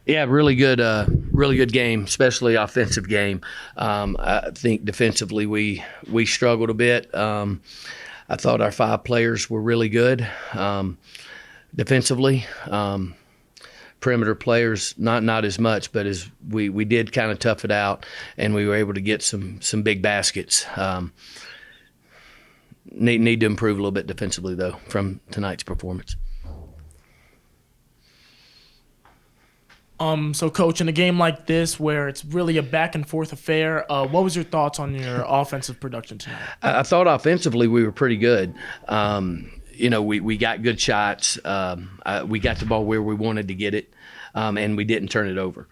Yeah, really good game, especially offensive game. I think defensively we struggled a bit. I thought our 5 players were really good defensively. Perimeter players not as much, but as we did kind of tough it out, and we were able to get some big baskets. Need to improve a little bit defensively though from tonight's performance. So, Coach, in a game like this where it's really a back-and-forth affair, what was your thoughts on your offensive production tonight? I thought offensively we were pretty good. We got good shots. We got the ball where we wanted to get it, and we didn't turn it over.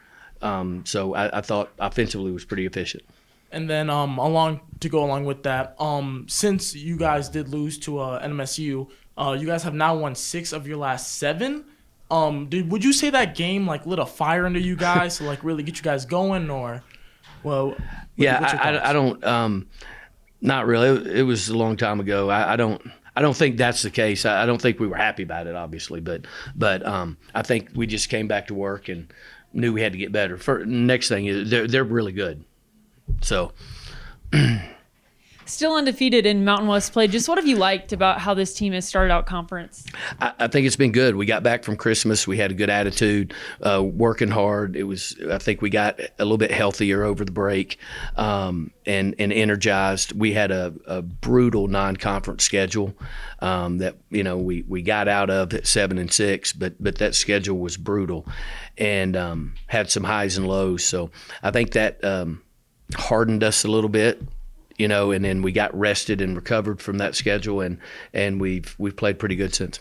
So I thought offensively was pretty efficient. And then along with that, since you guys did lose to NMSU, you guys have now won 6 of your last 7. Would you say that game lit a fire under you guys to really get you guys going, or I don't not really. It was a long time ago. I don't think that's the case. I don't think we were happy about it, obviously, but I think we just came back to work and knew we had to get better. Next thing is they're really good, so. Still undefeated in Mountain West play. Just what have you liked about how this team has started out conference? I think it's been good. We got back from Christmas. We had a good attitude, working hard. I think we got a little bit healthier over the break, and energized. We had a brutal non-conference schedule that we got out of at 7-6, but that schedule was brutal, and had some highs and lows. So I think that hardened us a little bit. And then we got rested and recovered from that schedule, and we've played pretty good since.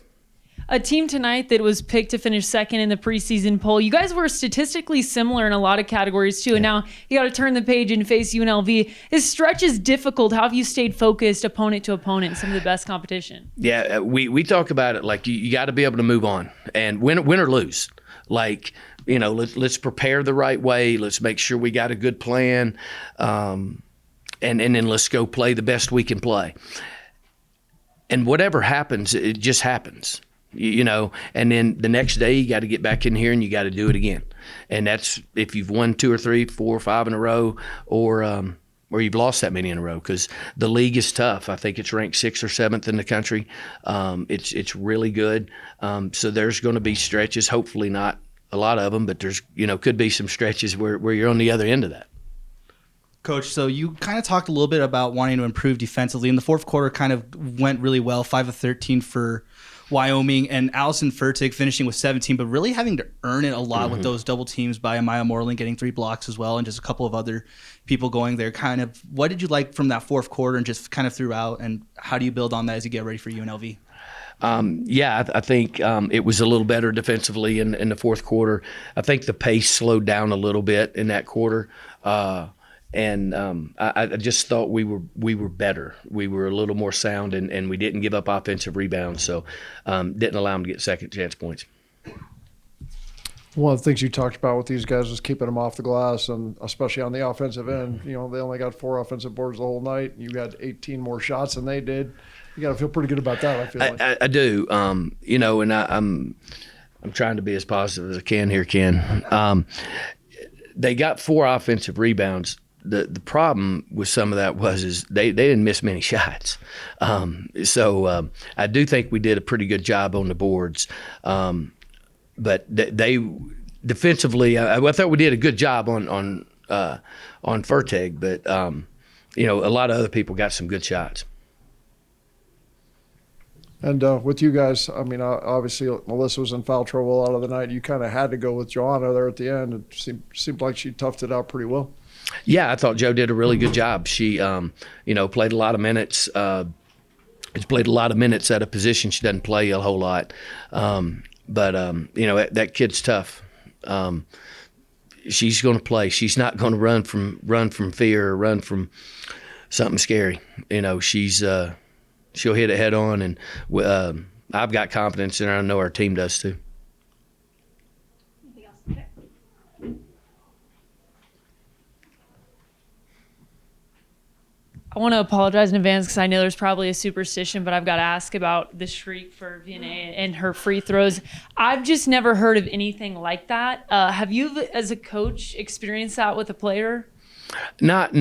A team tonight that was picked to finish second in the preseason poll. You guys were statistically similar in a lot of categories too, and now you got to turn the page and face UNLV. This stretch is difficult. How have you stayed focused opponent to opponent in some of the best competition? Yeah, we talk about it like you got to be able to move on and win or lose. Let's prepare the right way. Let's make sure we got a good plan. And then let's go play the best we can play. And whatever happens, it just happens, And then the next day you got to get back in here and you got to do it again. And that's if you've won 2 or 3, 4 or 5 in a row, or you've lost that many in a row, because the league is tough. I think it's ranked 6th or 7th in the country. It's really good. So there's going to be stretches, hopefully not a lot of them, but there's could be some stretches where you're on the other end of that. Coach, so you kind of talked a little bit about wanting to improve defensively. In the fourth quarter kind of went really well, 5 of 13 for Wyoming, and Allison Furtick finishing with 17, but really having to earn it a lot with those double teams by Amaya Moreland getting 3 blocks as well, and just a couple of other people going there. Kind of, what did you like from that fourth quarter and just kind of throughout, and how do you build on that as you get ready for UNLV? I think it was a little better defensively in the fourth quarter. I think the pace slowed down a little bit in that quarter. And I just thought we were better. We were a little more sound, and we didn't give up offensive rebounds, so didn't allow them to get second chance points. One of the things you talked about with these guys was keeping them off the glass, and especially on the offensive end. They only got 4 offensive boards the whole night. You had 18 more shots than they did. You got to feel pretty good about that, I feel like. I do. And I'm trying to be as positive as I can here, Ken. They got 4 offensive rebounds. The problem with some of that is they didn't miss many shots. So I do think we did a pretty good job on the boards. But they defensively, I thought we did a good job on Furtick, but a lot of other people got some good shots. And with you guys, obviously Melissa was in foul trouble a lot of the night. You kind of had to go with Joanna there at the end. It seemed like she toughed it out pretty well. Yeah, I thought Jo did a really good job. She, played a lot of minutes. She's played a lot of minutes at a position she doesn't play a whole lot. But that kid's tough. She's going to play. She's not going to run from fear or run from something scary. She'll hit it head on, and I've got confidence in her. I know our team does too. Anything else? Okay. I want to apologize in advance because I know there's probably a superstition, but I've got to ask about the shriek for Vianney and her free throws. I've just never heard of anything like that. Have you, as a coach, experienced that with a player? Not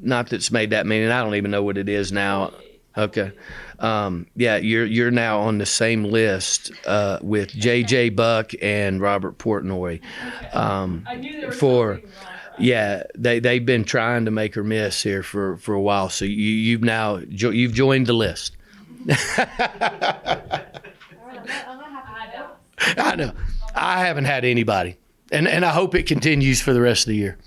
that's made that many. And I don't even know what it is now. Okay. Yeah, you're now on the same list with J.J. Buck and Robert Portnoy. I knew there was something wrong. Yeah, they've been trying to make her miss here for a while. So you've joined the list. I know. I haven't had anybody, and I hope it continues for the rest of the year.